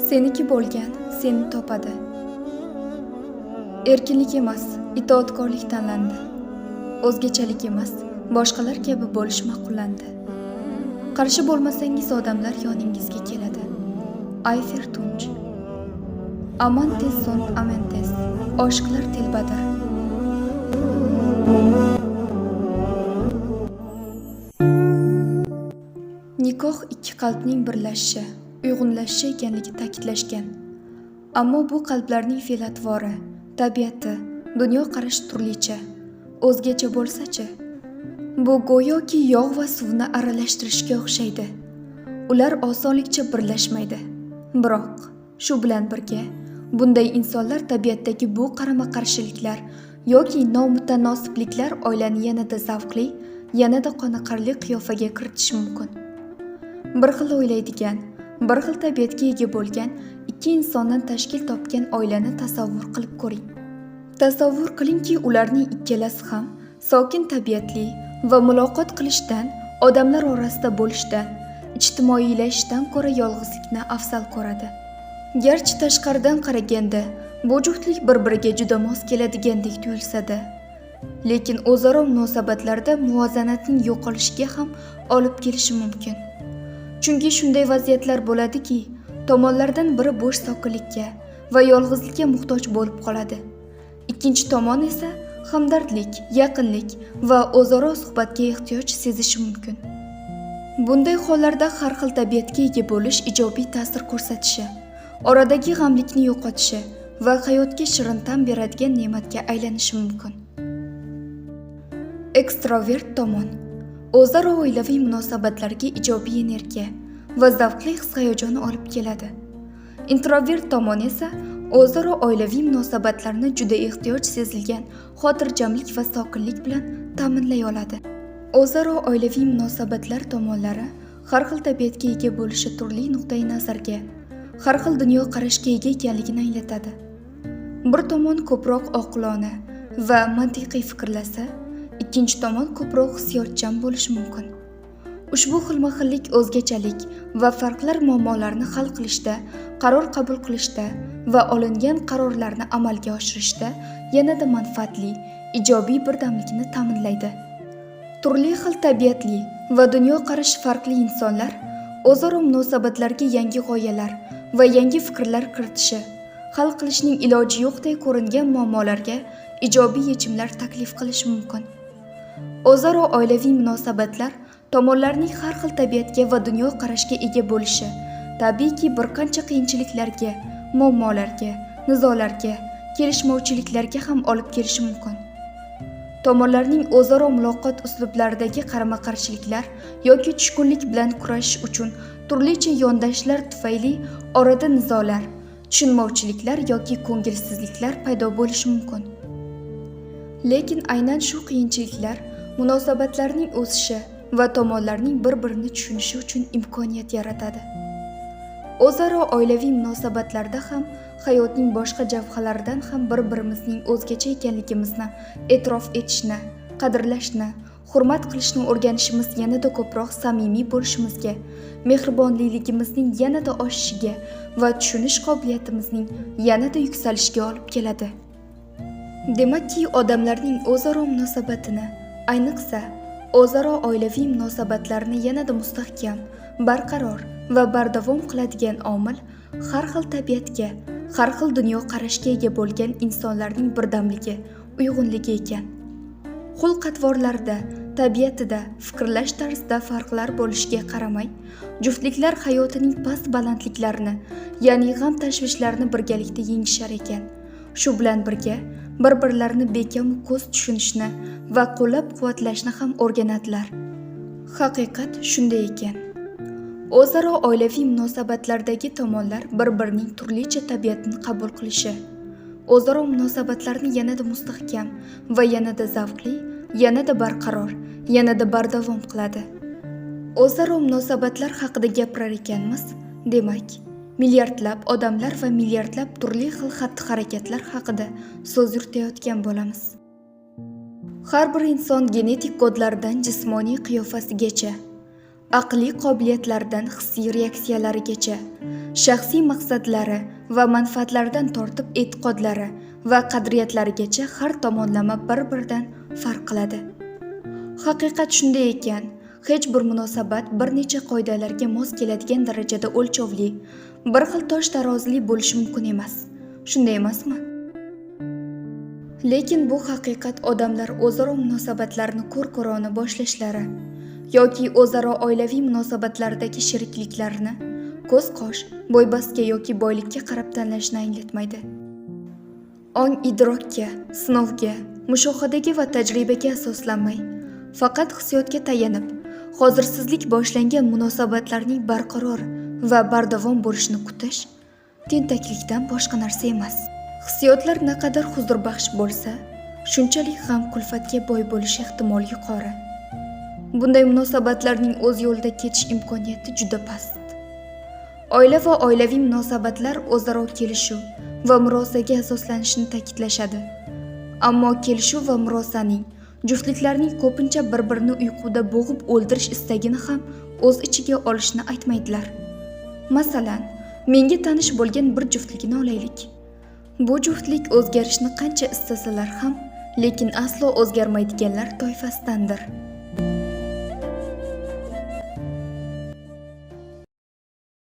Seniki bo'lgan seni topadi. Erkinlik emas, itoatkorlik tanlandi. O'zgachalik emas, boshqalar kabi bo'lish ma'qullandi. Qarshi bo'lmasangiz odamlar yoningizga keladi. Ayfer Tunch. Amantes sunt amentes. Oshiqlar telbadir. Nikoh ikki qalbning birlashishi, uyg'unlashishi ekanligi ta'kidlashgan. Ammo bu qalblarning fe'l-atvori, tabiati, dunyoqarashi turlicha, o'zgacha bo'lsa-chi? Bu go'yoki yog' va suvni aralashtirishga o'xshaydi. Ular osonlikcha birlashmaydi. Biroq, shu bilan birga, bunday insonlar tabiatdagi bu qarama-qarshiliklar yoki nomutanosibliklar oilani yanada zavqli, yanada qoniqarli qiyofaga kiritishi mumkin. Bir xil o'ylaydigan, bir xil tabiatga ega bo'lgan ikki insondan tashkil topgan oilani tasavvur qilib ko'ring. Tasavvur qilingki, ularning ikkalasi ham sokin tabiatli va muloqot qilishdan, odamlar orasida bo'lishdan, ijtimoiylashishdan ko'ra yolg'izlikni afzal ko'radi. Garchi tashqaridan qaraganda bu juftlik bir-biriga juda mos keladigandek tuyulsa-da, lekin o'zaro munosabatlarda muvozanatning yo'qolishiga ham olib kelishi mumkin. Chunki shunday vaziyatlar bo'ladiki, tomonlardan biri bo'sh sokinlikka va yolg'izlikka muhtoj bo'lib qoladi. Ikkinchi tomon esa hamdardlik, yaqinlik va o'zaro suhbatga ehtiyoj sezishi mumkin. Bunday hollarda har xil tabiatga ega bo'lish ijobiy ta'sir ko'rsatishi, oradagi g'amlikni yo'qotishi va hayotga shirin ta'm beradigan ne'matga aylanishi mumkin. Ekstrovert tomon o'zaro oilaviy munosabatlarga ijobiy energiya va zavqli his-hayajonni olib keladi. Introvert tomon esa o'zaro oilaviy munosabatlarni juda ehtiyoj sezilgan xotirjamlik va sokinlik bilan ta'minlay oladi. O'zaro oilaviy munosabatlar tomonlari har xil tabiatga ega bo'lishi turli nuqtai nazarga, har xil dunyoqarashga ega ekanligini anglatadi. Bir tomon ko'proq oqilona va mantiqiy fikrlasa, ikkinchi tomon ko'proq hissiyotchan bo'lishi mumkin. Ushbu xilma-xillik o'zgachalik va farqlar muammolarni hal qilishda, qaror qabul qilishda va olingan qarorlarni amalga oshirishda yanada manfaatli, ijobiy birdamlikni ta'minlaydi. Turli xil tabiatli va dunyoqarashi farqli insonlar o'zaro munosabatlarga yangi g'oyalar va yangi fikrlar kiritishi, hal qilishning iloji yo'qdek ko'ringan muammolarga ijobiy yechimlar taklif qilishi mumkin. O'zaro oilaviy munosabatlar tomonlarning har xil tabiatga va dunyoqarashga ega bo'lishi tabiiyki bir qancha qiyinchiliklarga, muammolarga, nizolarga, kelishmovchiliklarga ham olib kelishi mumkin. Tomonlarning o'zaro muloqot uslublaridagi qarama-qarshiliklar yoki tushkunlik bilan kurashish uchun turlicha yondashishlar tufayli orada nizolar, tushunmovchiliklar yoki ko'ngilsizliklar paydo bo'lishi mumkin. Lekin aynan shu qiyinchiliklar munosabatlarning o'sishi va tomonlarning bir-birini tushunishi uchun imkoniyat yaratadi. O'zaro oilaviy munosabatlarda ham hayotning boshqa javhalaridan ham bir-birimizning o'zgacha ekanligimizni e'tirof etishni, qadrlashni, hurmat qilishni o'rganishimiz yanada ko'proq samimiy bo'lishimizga, mehribonligimizning yanada oshishiga va tushunish qobiliyatimizning yanada yuksalishiga olib keladi. Demakki, odamlarning o'zaro munosabatini, ayniqsa o'zaro oilaviy munosabatlarni yanada mustahkam, barqaror va bardavom qiladigan omil har xil tabiatga, har xil dunyoqarashga ega bo'lgan insonlarning birdamligi, uyg'unligi ekan. Xulq-atvorlarda, tabiatida, fikrlash tarzida farqlar bo'lishiga qaramay, juftliklar hayotining past-balandliklarini, ya'ni g'am-tashvishlarni birgalikda yengishar ekan. Shu bilan birga bir-birlarini bekam ko'z tushunishni va qo'llab-quvvatlashni ham o'rganadilar. Haqiqat shunday ekan. O'zaro oilaviy munosabatlardagi tomonlar bir-birining turlicha tabiatini qabul qilishi, o'zaro munosabatlarni yanada mustahkam va yanada zavqli, yanada barqaror, yanada bardavom qiladi. O'zaro munosabatlar haqida gapirar ekanmiz, demak, milliardlab odamlar va milliardlab turli xil xatti-harakatlar haqida so'z yuritayotgan bo'lamiz. Har bir inson genetik kodlaridan jismoniy qiyofasigacha aqliy qobiliyatlaridan hissiy reaksiyalarigacha, shaxsiy maqsadlari va manfaatlaridan tortib e'tiqodlari va qadriyatlarigacha har tomonlama bir-biridan farq qiladi. Haqiqat shunday ekan, hech bir munosabat bir necha qoidalarga mos keladigan darajada o'lchovli, bir xil tosh tarozili bo'lishi mumkin emas. Shunday emasmi? Lekin bu haqiqat odamlar o'zaro munosabatlarni ko'r-ko'rona boshlashlari yoki o'zaro oilaviy munosabatlardagi sherikliklarni ko'z-qosh, bo'ybastga yoki boylikka qarab tanlashni anglatmaydi. Ong idrokka, sinovga, mushohadaga va tajribaga asoslanmay, faqat hissiyotga tayanib, hozirsizlik boshlangan munosabatlarning barqaror va bardavom bo'lishini kutish tentaklikdan boshqa narsa emas. Hissiyotlar naqadar huzurbaxsh bo'lsa, shunchalik ham kulfatga boy bo'lish ehtimoli yuqori. Bunday munosabatlarning o'z yo'lida ketish imkoniyati juda past. Oila va oilaviy munosabatlar o'zaro kelishuv va murosaga asoslanishini ta'kidlashadi. Ammo kelishuv va murosaning juftliklarning ko'pincha bir-birini uyquda bo'g'ib o'ldirish istagini ham o'z ichiga olishni aytmaydilar. Masalan, menga tanish bo'lgan bir juftlikni olaylik. Bu juftlik o'zgarishni qancha istasalar ham, lekin aslo o'zgarmaydiganlar toifasidandir.